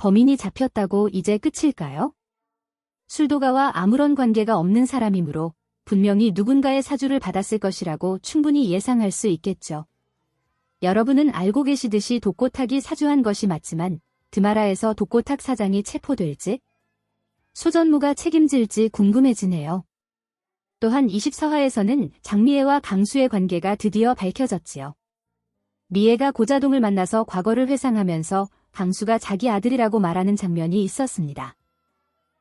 범인이 잡혔다고 이제 끝일까요? 술도가와 아무런 관계가 없는 사람이므로 분명히 누군가의 사주를 받았을 것이라고 충분히 예상할 수 있겠죠. 여러분은 알고 계시듯이 독고탁이 사주한 것이 맞지만 드마라에서 독고탁 사장이 체포될지, 소전무가 책임질지 궁금해지네요. 또한 24화에서는 장미애와 강수의 관계가 드디어 밝혀졌지요. 미애가 고자동을 만나서 과거를 회상하면서 강수가 자기 아들이라고 말하는 장면이 있었습니다.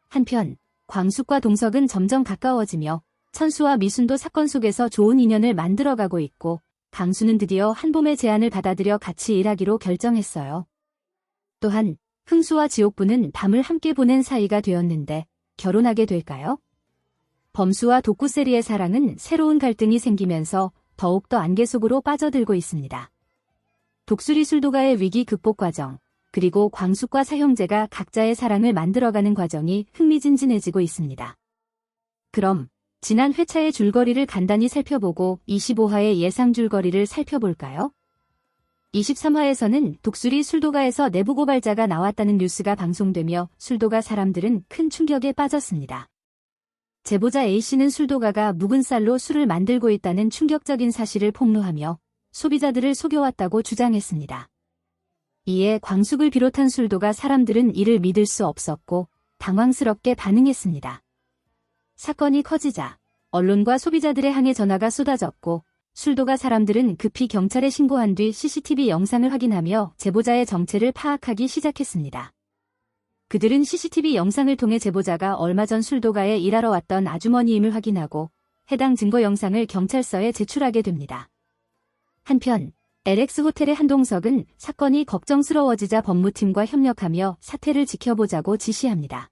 한편 광숙과 동석은 점점 가까워지며 천수와 미순도 사건 속에서 좋은 인연을 만들어가고 있고 강수는 드디어 한봄의 제안을 받아들여 같이 일하기로 결정했어요. 또한 흥수와 지옥부는 밤을 함께 보낸 사이가 되었는데 결혼하게 될까요? 범수와 독구세리의 사랑은 새로운 갈등이 생기면서 더욱더 안개 속으로 빠져들고 있습니다. 독수리 술도가의 위기 극복 과정, 그리고 광숙과 사형제가 각자의 사랑을 만들어가는 과정이 흥미진진해지고 있습니다. 그럼 지난 회차의 줄거리를 간단히 살펴보고 25화의 예상 줄거리를 살펴볼까요? 23화에서는 독수리 술도가에서 내부 고발자가 나왔다는 뉴스가 방송되며 술도가 사람들은 큰 충격에 빠졌습니다. 제보자 A씨는 술도가가 묵은 쌀로 술을 만들고 있다는 충격적인 사실을 폭로하며 소비자들을 속여왔다고 주장했습니다. 이에 광숙을 비롯한 술도가 사람들은 이를 믿을 수 없었고 당황스럽게 반응했습니다. 사건이 커지자 언론과 소비자들의 항해 전화가 쏟아졌고 술도가 사람들은 급히 경찰에 신고한 뒤 CCTV 영상을 확인하며 제보자의 정체를 파악하기 시작했습니다. 그들은 CCTV 영상을 통해 제보자가 얼마 전 술도가에 일하러 왔던 아주머니임을 확인하고 해당 증거 영상을 경찰서에 제출하게 됩니다. 한편 LX 호텔의 한동석은 사건이 걱정스러워지자 법무팀과 협력하며 사태를 지켜보자고 지시합니다.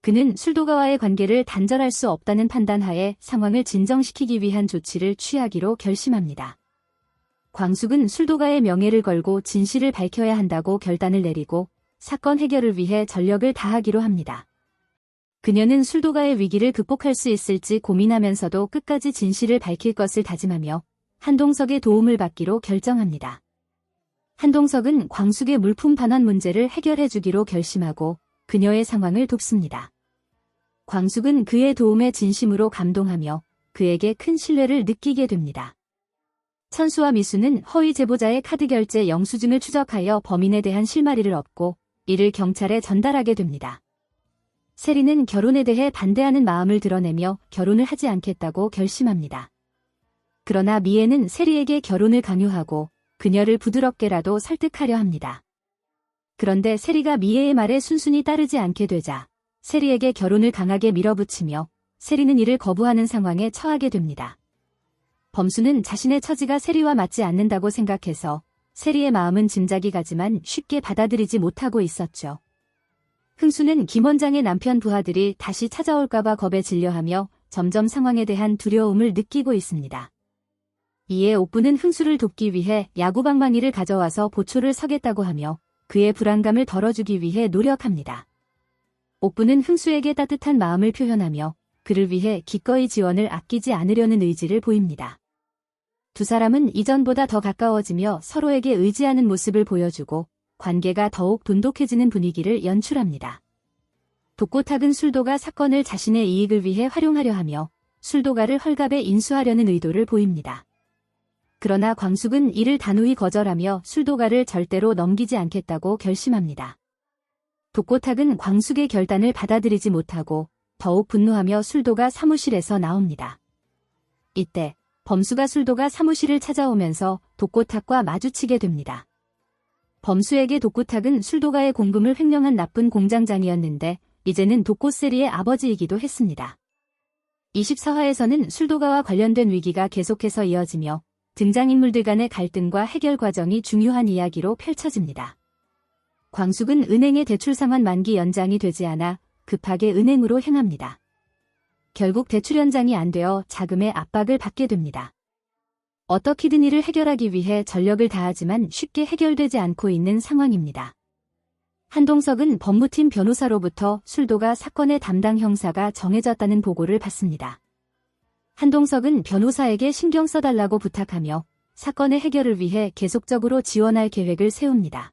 그는 술도가와의 관계를 단절할 수 없다는 판단하에 상황을 진정시키기 위한 조치를 취하기로 결심합니다. 광숙은 술도가의 명예를 걸고 진실을 밝혀야 한다고 결단을 내리고 사건 해결을 위해 전력을 다하기로 합니다. 그녀는 술도가의 위기를 극복할 수 있을지 고민하면서도 끝까지 진실을 밝힐 것을 다짐하며 한동석의 도움을 받기로 결정합니다. 한동석은 광숙의 물품 반환 문제를 해결해주기로 결심하고 그녀의 상황을 돕습니다. 광숙은 그의 도움에 진심으로 감동하며 그에게 큰 신뢰를 느끼게 됩니다. 천수와 미수는 허위 제보자의 카드 결제 영수증을 추적하여 범인에 대한 실마리를 얻고 이를 경찰에 전달하게 됩니다. 세리는 결혼에 대해 반대하는 마음을 드러내며 결혼을 하지 않겠다고 결심합니다. 그러나 미애는 세리에게 결혼을 강요하고 그녀를 부드럽게라도 설득하려 합니다. 그런데 세리가 미애의 말에 순순히 따르지 않게 되자 세리에게 결혼을 강하게 밀어붙이며 세리는 이를 거부하는 상황에 처하게 됩니다. 범수는 자신의 처지가 세리와 맞지 않는다고 생각해서 세리의 마음은 짐작이 가지만 쉽게 받아들이지 못하고 있었죠. 흥수는 김 원장의 남편 부하들이 다시 찾아올까봐 겁에 질려하며 점점 상황에 대한 두려움을 느끼고 있습니다. 이에 옥부는 흥수를 돕기 위해 야구방망이를 가져와서 보초를 서겠다고 하며 그의 불안감을 덜어주기 위해 노력합니다. 옥부는 흥수에게 따뜻한 마음을 표현하며 그를 위해 기꺼이 지원을 아끼지 않으려는 의지를 보입니다. 두 사람은 이전보다 더 가까워지며 서로에게 의지하는 모습을 보여주고 관계가 더욱 돈독해지는 분위기를 연출합니다. 독고탁은 술도가 사건을 자신의 이익을 위해 활용하려 하며 술도가를 헐갑에 인수하려는 의도를 보입니다. 그러나 광숙은 이를 단호히 거절하며 술도가를 절대로 넘기지 않겠다고 결심합니다. 독고탁은 광숙의 결단을 받아들이지 못하고 더욱 분노하며 술도가 사무실에서 나옵니다. 이때 범수가 술도가 사무실을 찾아오면서 독고탁과 마주치게 됩니다. 범수에게 독고탁은 술도가의 공금을 횡령한 나쁜 공장장이었는데 이제는 독고세리의 아버지이기도 했습니다. 24화에서는 술도가와 관련된 위기가 계속해서 이어지며 등장인물들 간의 갈등과 해결 과정이 중요한 이야기로 펼쳐집니다. 광숙은 은행의 대출 상환 만기 연장이 되지 않아 급하게 은행으로 향합니다. 결국 대출 연장이 안 되어 자금의 압박을 받게 됩니다. 어떻게든 이를 해결하기 위해 전력을 다하지만 쉽게 해결되지 않고 있는 상황입니다. 한동석은 법무팀 변호사로부터 술도가 사건의 담당 형사가 정해졌다는 보고를 받습니다. 한동석은 변호사에게 신경 써달라고 부탁하며 사건의 해결을 위해 계속적으로 지원할 계획을 세웁니다.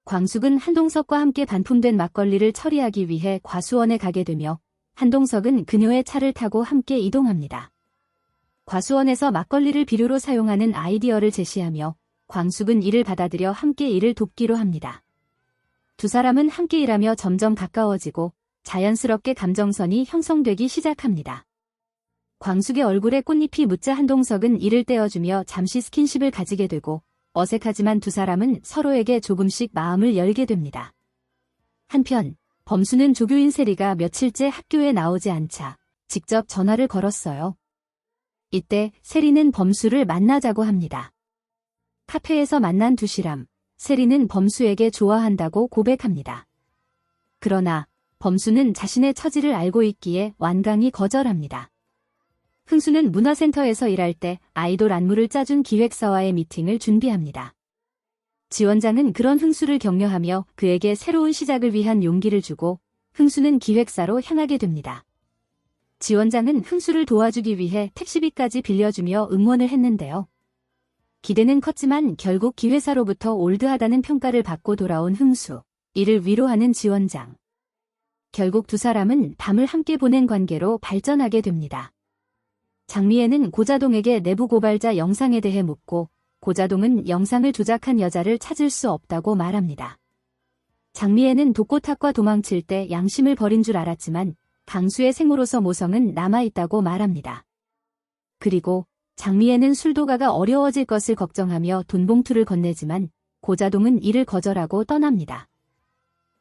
광숙은 한동석과 함께 반품된 막걸리를 처리하기 위해 과수원에 가게 되며 한동석은 그녀의 차를 타고 함께 이동합니다. 과수원에서 막걸리를 비료로 사용하는 아이디어를 제시하며 광숙은 이를 받아들여 함께 일을 돕기로 합니다. 두 사람은 함께 일하며 점점 가까워지고 자연스럽게 감정선이 형성되기 시작합니다. 광숙의 얼굴에 꽃잎이 묻자 한동석은 이를 떼어주며 잠시 스킨십을 가지게 되고 어색하지만 두 사람은 서로에게 조금씩 마음을 열게 됩니다. 한편 범수는 조교인 세리가 며칠째 학교에 나오지 않자 직접 전화를 걸었어요. 이때 세리는 범수를 만나자고 합니다. 카페에서 만난 두 사람, 세리는 범수에게 좋아한다고 고백합니다. 그러나 범수는 자신의 처지를 알고 있기에 완강히 거절합니다. 흥수는 문화센터에서 일할 때 아이돌 안무를 짜준 기획사와의 미팅을 준비합니다. 지원장은 그런 흥수를 격려하며 그에게 새로운 시작을 위한 용기를 주고 흥수는 기획사로 향하게 됩니다. 지원장은 흥수를 도와주기 위해 택시비까지 빌려주며 응원을 했는데요. 기대는 컸지만 결국 기획사로부터 올드하다는 평가를 받고 돌아온 흥수, 이를 위로하는 지원장. 결국 두 사람은 밤을 함께 보낸 관계로 발전하게 됩니다. 장미애는 고자동에게 내부 고발자 영상에 대해 묻고 고자동은 영상을 조작한 여자를 찾을 수 없다고 말합니다. 장미애는 독고탁과 도망칠 때 양심을 버린 줄 알았지만 강수의 생으로서 모성은 남아있다고 말합니다. 그리고 장미애는 술도가가 어려워질 것을 걱정하며 돈봉투를 건네지만 고자동은 이를 거절하고 떠납니다.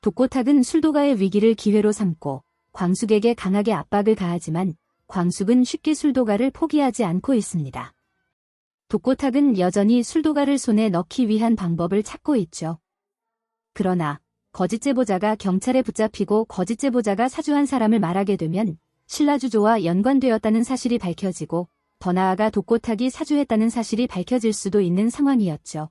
독고탁은 술도가의 위기를 기회로 삼고 광숙에게 강하게 압박을 가하지만 광숙은 쉽게 술도가를 포기하지 않고 있습니다. 독고탁은 여전히 술도가를 손에 넣기 위한 방법을 찾고 있죠. 그러나 거짓 제보자가 경찰에 붙잡히고 거짓 제보자가 사주한 사람을 말하게 되면 신라주조와 연관되었다는 사실이 밝혀지고 더 나아가 독고탁이 사주했다는 사실이 밝혀질 수도 있는 상황이었죠.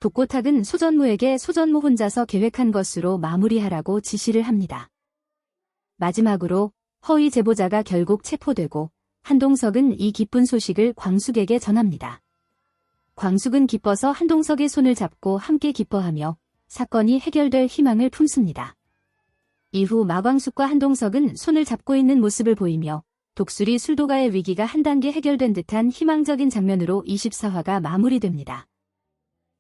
독고탁은 소전무에게 소전무 혼자서 계획한 것으로 마무리하라고 지시를 합니다. 마지막으로 허위 제보자가 결국 체포되고 한동석은 이 기쁜 소식을 광숙에게 전합니다. 광숙은 기뻐서 한동석의 손을 잡고 함께 기뻐하며 사건이 해결될 희망을 품습니다. 이후 마광숙과 한동석은 손을 잡고 있는 모습을 보이며 독수리 술도가의 위기가 한 단계 해결된 듯한 희망적인 장면으로 24화가 마무리됩니다.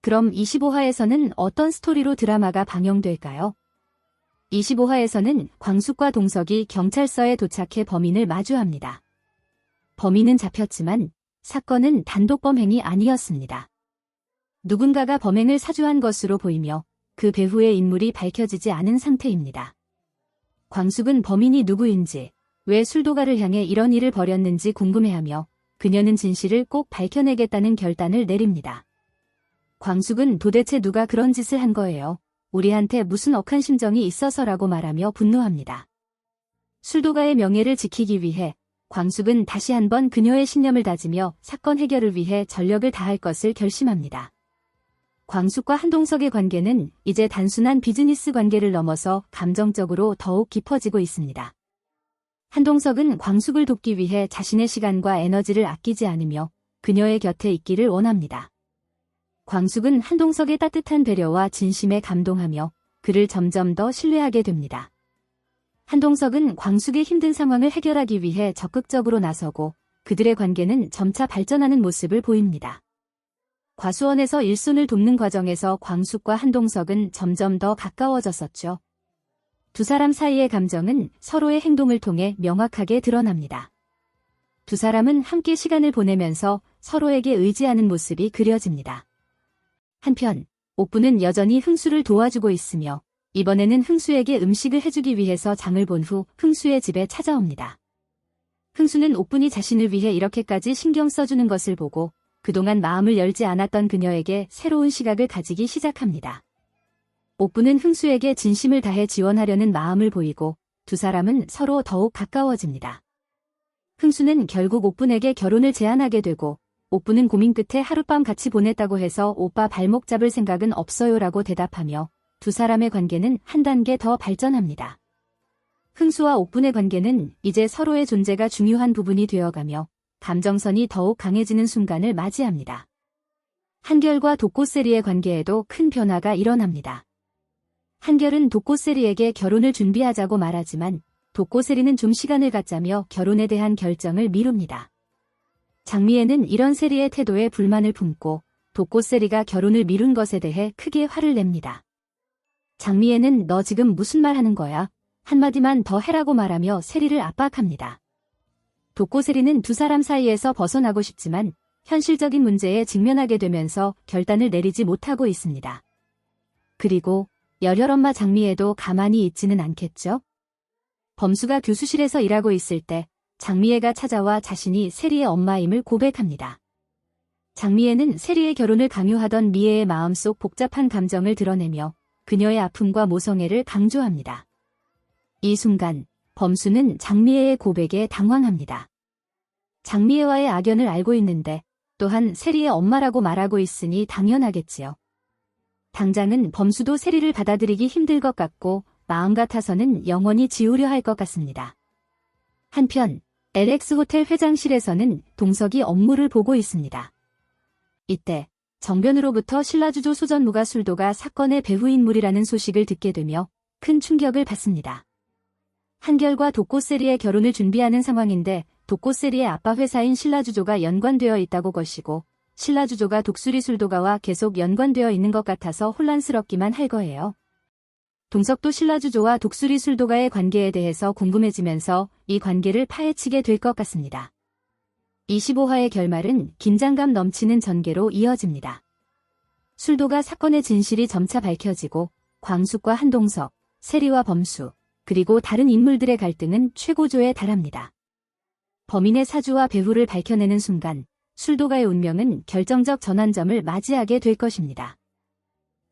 그럼 25화에서는 어떤 스토리로 드라마가 방영될까요? 25화에서는 광숙과 동석이 경찰서에 도착해 범인을 마주합니다. 범인은 잡혔지만 사건은 단독범행이 아니었습니다. 누군가가 범행을 사주한 것으로 보이며 그 배후의 인물이 밝혀지지 않은 상태입니다. 광숙은 범인이 누구인지, 왜 술도가를 향해 이런 일을 벌였는지 궁금해하며 그녀는 진실을 꼭 밝혀내겠다는 결단을 내립니다. 광숙은 도대체 누가 그런 짓을 한 거예요? 우리한테 무슨 억한 심정이 있어서라고 말하며 분노합니다. 술도가의 명예를 지키기 위해 광숙은 다시 한번 그녀의 신념을 다지며 사건 해결을 위해 전력을 다할 것을 결심합니다. 광숙과 한동석의 관계는 이제 단순한 비즈니스 관계를 넘어서 감정적으로 더욱 깊어지고 있습니다. 한동석은 광숙을 돕기 위해 자신의 시간과 에너지를 아끼지 않으며 그녀의 곁에 있기를 원합니다. 광숙은 한동석의 따뜻한 배려와 진심에 감동하며 그를 점점 더 신뢰하게 됩니다. 한동석은 광숙의 힘든 상황을 해결하기 위해 적극적으로 나서고 그들의 관계는 점차 발전하는 모습을 보입니다. 과수원에서 일손을 돕는 과정에서 광숙과 한동석은 점점 더 가까워졌었죠. 두 사람 사이의 감정은 서로의 행동을 통해 명확하게 드러납니다. 두 사람은 함께 시간을 보내면서 서로에게 의지하는 모습이 그려집니다. 한편 옥부는 여전히 흥수를 도와주고 있으며 이번에는 흥수에게 음식을 해주기 위해서 장을 본 후 흥수의 집에 찾아옵니다. 흥수는 옥분이 자신을 위해 이렇게까지 신경 써주는 것을 보고 그동안 마음을 열지 않았던 그녀에게 새로운 시각을 가지기 시작합니다. 옥부는 흥수에게 진심을 다해 지원하려는 마음을 보이고 두 사람은 서로 더욱 가까워집니다. 흥수는 결국 옥분에게 결혼을 제안하게 되고 옥부는 고민 끝에 하룻밤 같이 보냈다고 해서 오빠 발목 잡을 생각은 없어요라고 대답하며 두 사람의 관계는 한 단계 더 발전합니다. 흥수와 옥분의 관계는 이제 서로의 존재가 중요한 부분이 되어가며 감정선이 더욱 강해지는 순간을 맞이합니다. 한결과 독고세리의 관계에도 큰 변화가 일어납니다. 한결은 독고세리에게 결혼을 준비하자고 말하지만 독고세리는 좀 시간을 갖자며 결혼에 대한 결정을 미룹니다. 장미애는 이런 세리의 태도에 불만을 품고 독고세리가 결혼을 미룬 것에 대해 크게 화를 냅니다. 장미애는 너 지금 무슨 말 하는 거야? 한마디만 더 해라고 말하며 세리를 압박합니다. 독고세리는 두 사람 사이에서 벗어나고 싶지만 현실적인 문제에 직면하게 되면서 결단을 내리지 못하고 있습니다. 그리고 열혈엄마 장미애도 가만히 있지는 않겠죠? 범수가 교수실에서 일하고 있을 때 장미애가 찾아와 자신이 세리의 엄마임을 고백합니다. 장미애는 세리의 결혼을 강요하던 미애의 마음속 복잡한 감정을 드러내며 그녀의 아픔과 모성애를 강조합니다. 이 순간 범수는 장미애의 고백에 당황합니다. 장미애와의 악연을 알고 있는데 또한 세리의 엄마라고 말하고 있으니 당연하겠지요. 당장은 범수도 세리를 받아들이기 힘들 것 같고 마음 같아서는 영원히 지우려 할 것 같습니다. 한편 LX 호텔 회장실에서는 동석이 업무를 보고 있습니다. 이때 정변으로부터 신라주조 소전무가 술도가 사건의 배후 인물이라는 소식을 듣게 되며 큰 충격을 받습니다. 한결과 독고세리의 결혼을 준비하는 상황인데 독고세리의 아빠 회사인 신라주조가 연관되어 있다고 것이고 신라주조가 독수리 술도가와 계속 연관되어 있는 것 같아서 혼란스럽기만 할 거예요. 동석도 신라주조와 독수리 술도가의 관계에 대해서 궁금해지면서 이 관계를 파헤치게 될 것 같습니다. 25화의 결말은 긴장감 넘치는 전개로 이어집니다. 술도가 사건의 진실이 점차 밝혀지고 광숙과 한동석, 세리와 범수, 그리고 다른 인물들의 갈등은 최고조에 달합니다. 범인의 사주와 배후를 밝혀내는 순간 술도가의 운명은 결정적 전환점을 맞이하게 될 것입니다.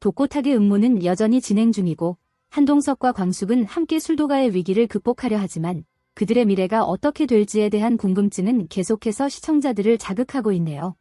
독고탁의 음모는 여전히 진행 중이고 한동석과 광숙은 함께 술도가의 위기를 극복하려 하지만 그들의 미래가 어떻게 될지에 대한 궁금증은 계속해서 시청자들을 자극하고 있네요.